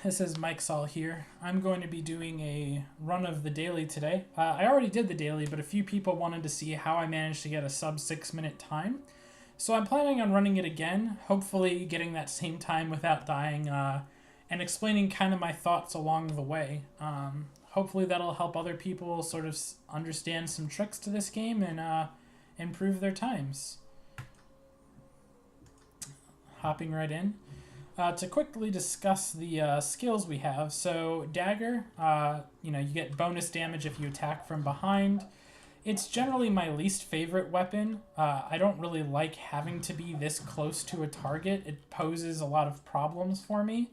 this is Mike Saul here. I'm going to be doing a run of the daily today. I already did the daily, but a few people wanted to see how I managed to get a sub 6 minute time. So I'm planning on running it again, hopefully getting that same time without dying, and explaining kind of my thoughts along the way. Hopefully that'll help other people sort of understand some tricks to this game and improve their times. Hopping right in. To quickly discuss the skills we have. So Dagger, you get bonus damage if you attack from behind. It's generally my least favorite weapon. I don't really like having to be this close to a target. It poses a lot of problems for me.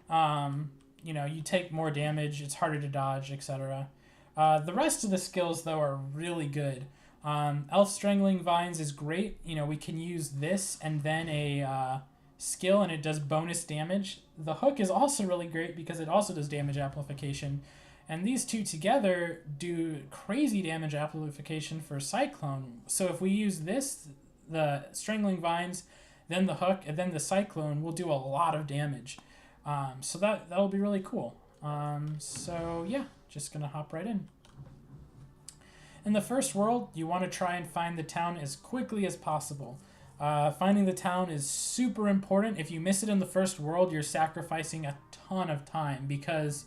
You take more damage, it's harder to dodge, etc. The rest of the skills, though, are really good. Elf Strangling Vines is great. We can use this and then a skill, and it does bonus damage. The hook is also really great because it also does damage amplification. And these two together do crazy damage amplification for Cyclone. So if we use this, the Strangling Vines, then the hook, and then the Cyclone, we'll do a lot of damage. So that'll be really cool. So yeah, just gonna hop right in. In the first world, you want to try and find the town as quickly as possible. Finding the town is super important. If you miss it in the first world, you're sacrificing a ton of time because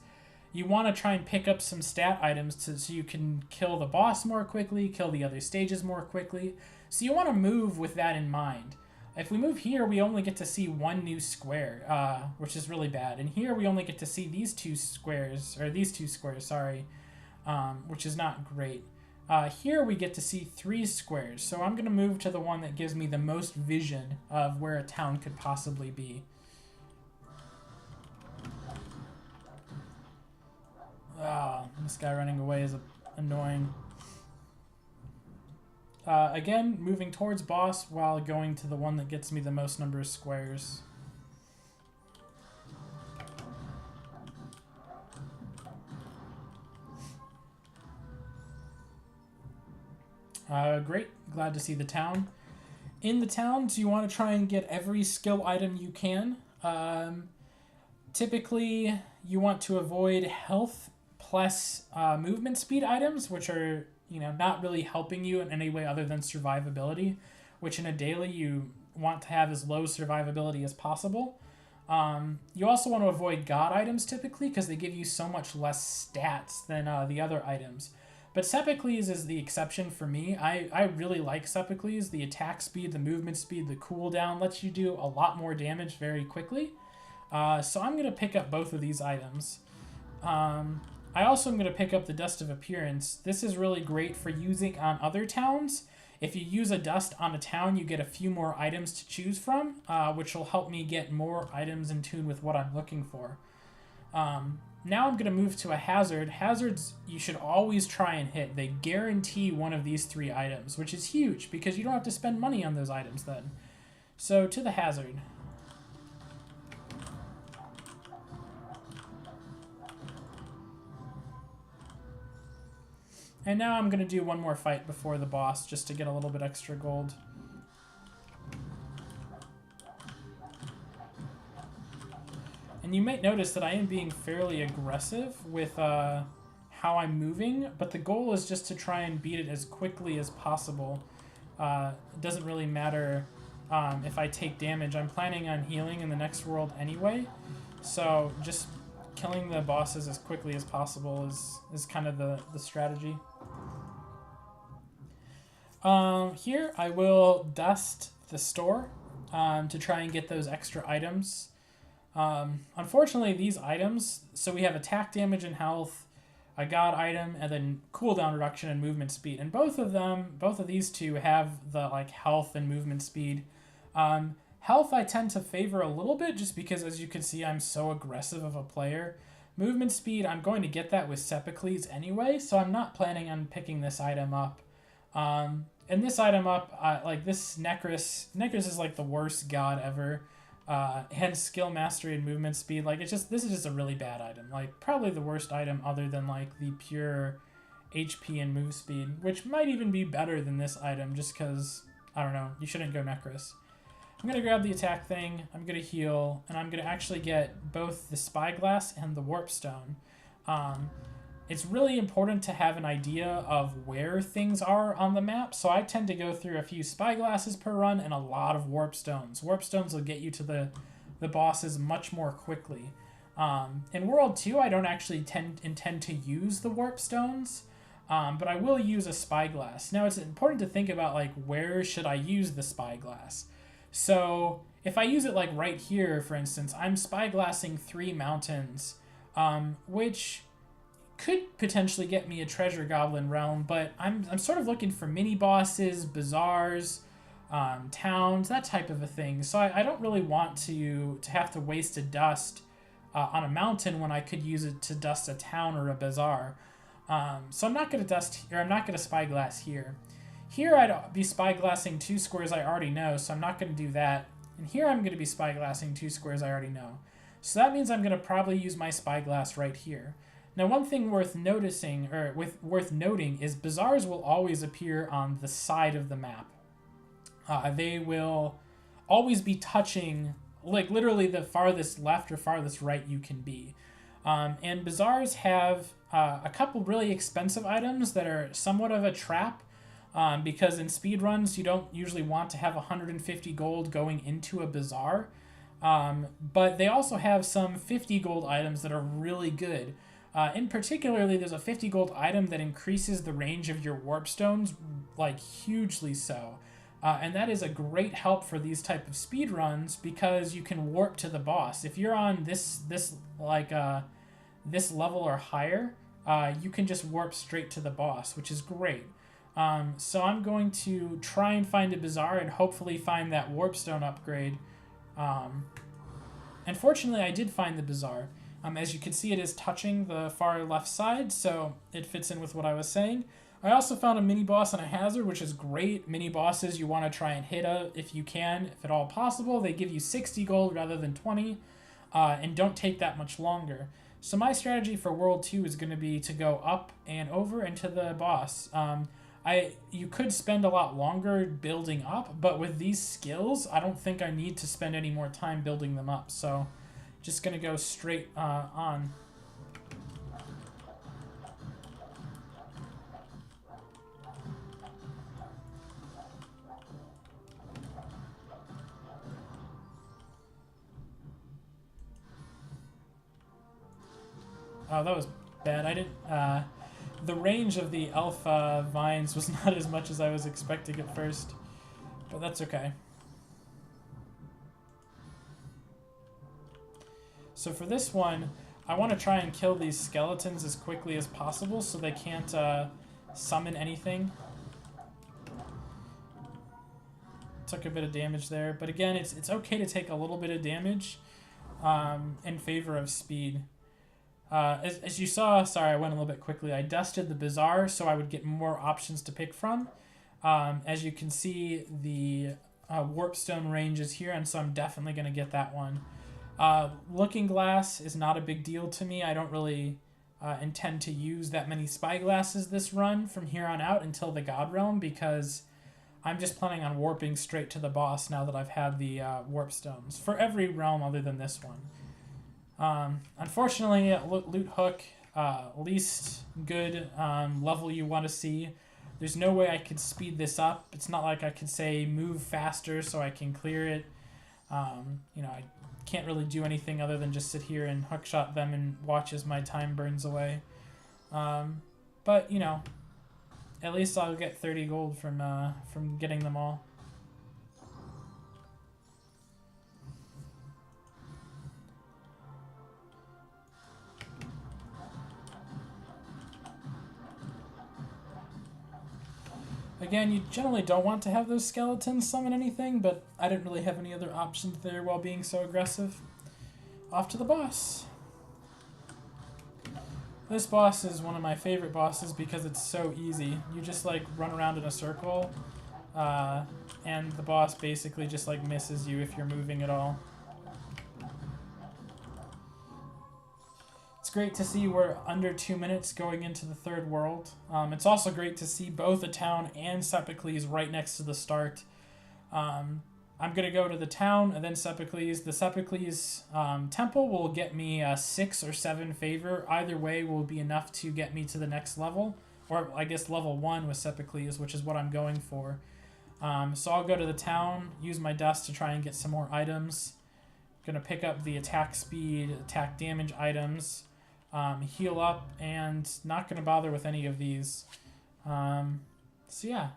you want to try and pick up some stat items so you can kill the boss more quickly, kill the other stages more quickly. So you want to move with that in mind. If we move here, we only get to see one new square, which is really bad. And here we only get to see these two squares, which is not great. Here we get to see 3 squares, so I'm going to move to the one that gives me the most vision of where a town could possibly be. This guy running away is annoying. Again, moving towards boss while going to the one that gets me the most number of squares. Great, glad to see the town. In the towns, you want to try and get every skill item you can. Typically, you want to avoid health plus movement speed items, which are not really helping you in any way other than survivability, which in a daily you want to have as low survivability as possible. You also want to avoid god items typically because they give you so much less stats than the other items. But Sepicles is the exception for me. I really like Sepicles. The attack speed, the movement speed, the cooldown lets you do a lot more damage very quickly. So I'm going to pick up both of these items. I also am going to pick up the Dust of Appearance. This is really great for using on other towns. If you use a dust on a town, you get a few more items to choose from, which will help me get more items in tune with what I'm looking for. Now I'm going to move to a hazard. Hazards you should always try and hit. They guarantee one of these 3 items, which is huge because you don't have to spend money on those items then. So to the hazard. And now I'm going to do one more fight before the boss just to get a little bit extra gold. And you might notice that I am being fairly aggressive with how I'm moving, but the goal is just to try and beat it as quickly as possible. It doesn't really matter if I take damage. I'm planning on healing in the next world anyway, so just killing the bosses as quickly as possible is kind of the strategy. Here I will dust the store to try and get those extra items. Unfortunately, these items, so we have attack damage and health, a god item, and then cooldown reduction and movement speed. And both of these two have the health and movement speed. Health I tend to favor a little bit just because, as you can see, I'm so aggressive of a player. Movement speed, I'm going to get that with Sepicles anyway, so I'm not planning on picking this item up. And this item up, this Necros is like the worst god ever. And skill mastery and movement speed, this is just a really bad item. Probably the worst item other than the pure HP and move speed, which might even be better than this item just because, I don't know, you shouldn't go Necros. I'm going to grab the attack thing, I'm going to heal, and I'm going to actually get both the Spyglass and the Warp Stone. It's really important to have an idea of where things are on the map, so I tend to go through a few Spyglasses per run and a lot of Warp Stones. Warp Stones will get you to the bosses much more quickly. In World 2, I don't actually intend to use the Warp Stones, but I will use a Spyglass. Now, it's important to think about, like, where should I use the Spyglass? So, if I use it, like, right here, for instance, I'm Spyglassing 3 mountains, which could potentially get me a Treasure Goblin realm, but I'm sort of looking for mini-bosses, bazaars, towns, that type of a thing. So I don't really want to have to waste a dust on a mountain when I could use it to dust a town or a bazaar. So I'm not going to Spyglass here. Here I'd be Spyglassing 2 squares I already know, so I'm not going to do that. And here I'm going to be Spyglassing 2 squares I already know. So that means I'm going to probably use my Spyglass right here. Now, one thing worth noting is bazaars will always appear on the side of the map. They will always be touching, like, literally the farthest left or farthest right you can be. And bazaars have a couple really expensive items that are somewhat of a trap, because in speedruns you don't usually want to have 150 gold going into a bazaar. But they also have some 50 gold items that are really good. In particularly, there's a 50 gold item that increases the range of your warp stones, like, hugely so. And that is a great help for these type of speed runs because you can warp to the boss. If you're on this level or higher, you can just warp straight to the boss, which is great. So I'm going to try and find a bazaar and hopefully find that warp stone upgrade. And fortunately, I did find the bazaar. As you can see, it is touching the far left side, so it fits in with what I was saying. I also found a mini-boss and a hazard, which is great. Mini-bosses you want to try and hit if you can, if at all possible. They give you 60 gold rather than 20, and don't take that much longer. So my strategy for World 2 is going to be to go up and over into the boss. You could spend a lot longer building up, but with these skills, I don't think I need to spend any more time building them up, so just going to go straight on. Oh, that was bad. I didn't... the range of the alpha vines was not as much as I was expecting at first, but that's okay. So for this one, I want to try and kill these skeletons as quickly as possible so they can't summon anything. Took a bit of damage there, but again, it's okay to take a little bit of damage in favor of speed. As you saw, sorry, I went a little bit quickly. I dusted the bazaar so I would get more options to pick from. As you can see, the warp stone range is here, and so I'm definitely going to get that one. Looking glass is not a big deal to me. I don't really intend to use that many spyglasses this run from here on out until the God Realm, because I'm just planning on warping straight to the boss now that I've had the warp stones for every realm other than this one. Unfortunately, Loot Hook, least good level you want to see. There's no way I could speed this up. It's not like I could say move faster so I can clear it. I can't really do anything other than just sit here and hookshot them and watch as my time burns away. But, at least I'll get 30 gold from getting them all. Again, you generally don't want to have those skeletons summon anything, but I didn't really have any other options there while being so aggressive. Off to the boss. This boss is one of my favorite bosses because it's so easy. You just run around in a circle, and the boss basically just misses you if you're moving at all. It's great to see we're under 2 minutes going into the third world. It's also great to see both a town and Sepicles right next to the start. I'm going to go to the town and then Sepicles. The Sepicles temple will get me a 6 or 7 favor. Either way will be enough to get me to the next level. Or I guess level 1 with Sepicles, which is what I'm going for. So I'll go to the town, use my dust to try and get some more items. Gonna pick up the attack speed, attack damage items, heal up, and not gonna bother with any of these. So yeah.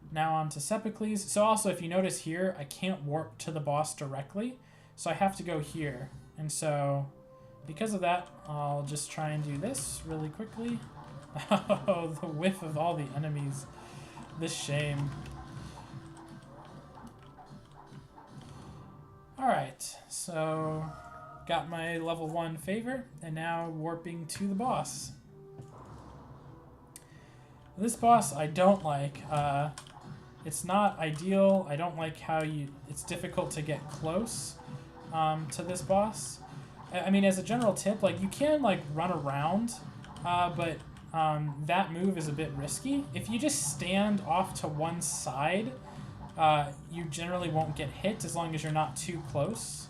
Now on to Sepicles. So also, if you notice here, I can't warp to the boss directly, so I have to go here. And so, because of that, I'll just try and do this really quickly. Oh, the whiff of all the enemies. This shame. Alright, so got my level 1 favor, and now warping to the boss. This boss I don't like. It's not ideal. I don't like how it's difficult to get close to this boss. I mean, as a general tip, like, you can, like, run around, but that move is a bit risky. If you just stand off to one side, you generally won't get hit as long as you're not too close.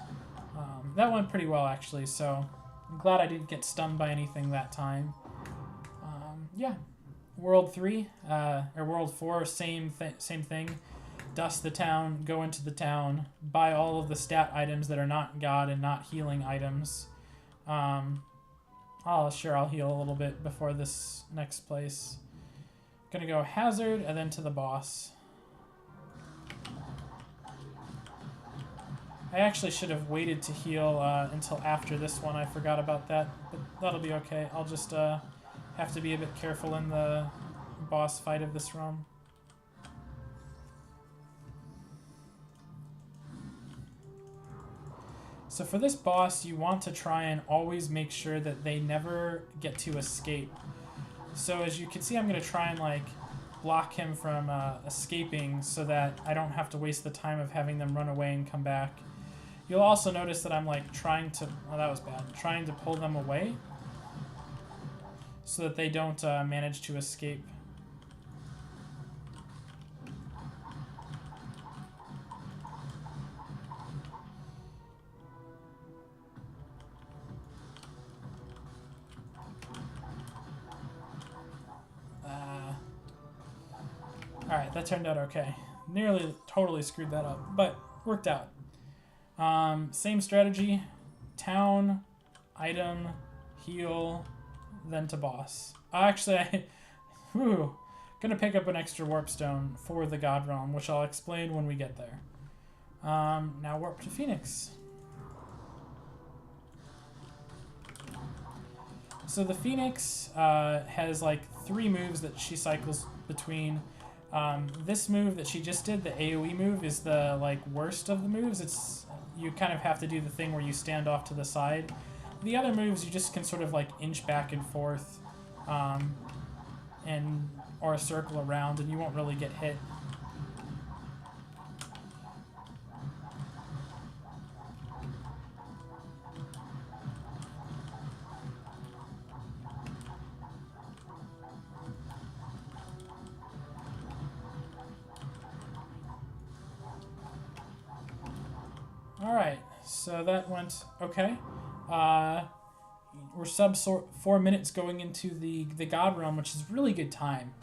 That went pretty well, actually, so I'm glad I didn't get stunned by anything that time. Yeah. World 3, or World 4, same thing. Dust the town, go into the town, buy all of the stat items that are not God and not healing items. I'll heal a little bit before this next place. Gonna go Hazard, and then to the boss. I actually should have waited to heal until after this one. I forgot about that, but that'll be okay. I'll just have to be a bit careful in the boss fight of this realm. So for this boss, you want to try and always make sure that they never get to escape. So as you can see, I'm going to try and like block him from escaping so that I don't have to waste the time of having them run away and come back. You'll also notice that I'm like trying to, oh, that was bad, trying to pull them away so that they don't manage to escape. Alright, that turned out okay. Nearly totally screwed that up, but worked out. Same strategy. Town, item, heal, then to boss. Actually, gonna pick up an extra warp stone for the God Realm, which I'll explain when we get there. Now warp to Phoenix. So the Phoenix has like 3 moves that she cycles between. This move that she just did, the AoE move, is the like worst of the moves. You kind of have to do the thing where you stand off to the side. The other moves you just can sort of like inch back and forth, or circle around, and you won't really get hit. Alright, so that went okay. We're sub 4 minutes going into the God Realm, which is really good time.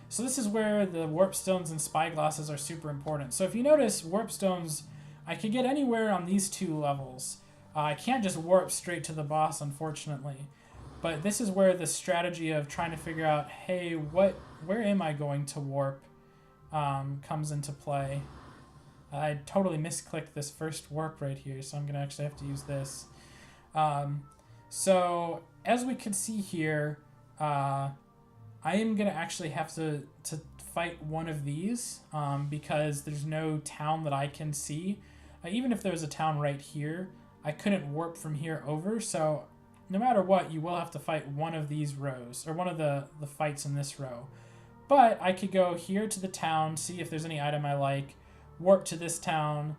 So this is where the Warp Stones and Spyglasses are super important. So if you notice, Warp Stones, I could get anywhere on these 2 levels. I can't just warp straight to the boss, unfortunately. But this is where the strategy of trying to figure out, hey, where am I going to warp, comes into play. I totally misclicked this first warp right here, so I'm going to actually have to use this. So, as we can see here, I am going to actually have to fight one of these, because there's no town that I can see. Even if there was a town right here, I couldn't warp from here over, so no matter what, you will have to fight one of these rows, or one of the fights in this row. But I could go here to the town, see if there's any item I like, warp to this town,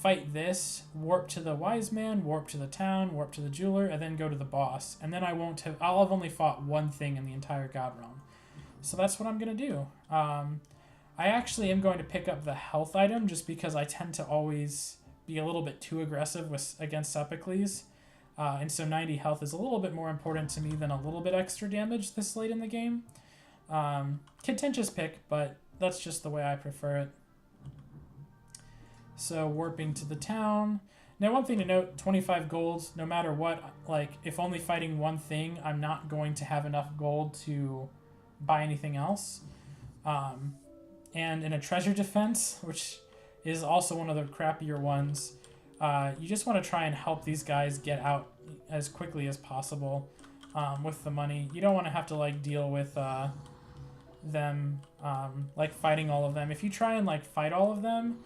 fight this, warp to the wise man, warp to the town, warp to the jeweler, and then go to the boss. And then I'll have only fought one thing in the entire God Realm. So that's what I'm going to do. I actually am going to pick up the health item just because I tend to always be a little bit too aggressive against Epicles. And so 90 health is a little bit more important to me than a little bit extra damage this late in the game. Contentious pick, but that's just the way I prefer it. So warping to the town. Now, one thing to note, 25 gold, no matter what, like, if only fighting one thing, I'm not going to have enough gold to buy anything else. And in a treasure defense, which is also one of the crappier ones, you just want to try and help these guys get out as quickly as possible with the money. You don't want to have to, like, deal with them, like, fighting all of them. If you try and, like, fight all of them,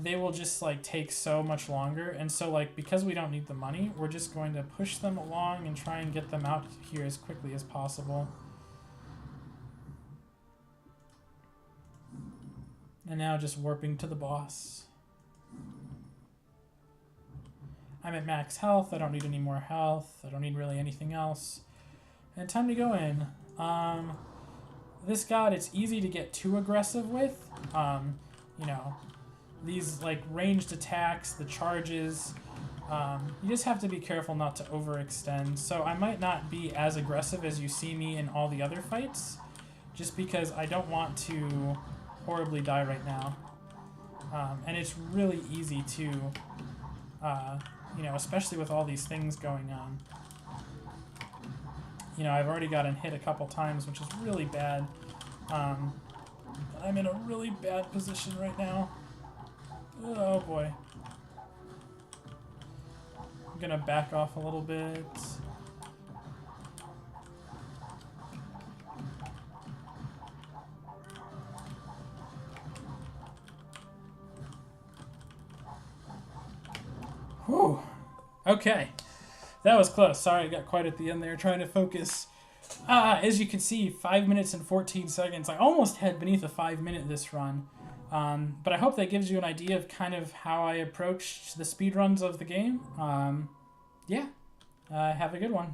they will just, like, take so much longer. And so, like, because we don't need the money, we're just going to push them along and try and get them out here as quickly as possible. And now just warping to the boss. I'm at max health. I don't need any more health. I don't need really anything else. And time to go in. This god, it's easy to get too aggressive with. You know, these, like, ranged attacks, the charges. You just have to be careful not to overextend. So I might not be as aggressive as you see me in all the other fights, just because I don't want to horribly die right now. And it's really easy to, you know, especially with all these things going on. You know, I've already gotten hit a couple times, which is really bad. I'm in a really bad position right now. Oh boy. I'm gonna back off a little bit. Whew. Okay. That was close. Sorry, I got quite at the end there trying to focus. As you can see, 5 minutes and 14 seconds. I almost had beneath a 5-minute this run. But I hope that gives you an idea of kind of how I approached the speedruns of the game. Yeah. Have a good one.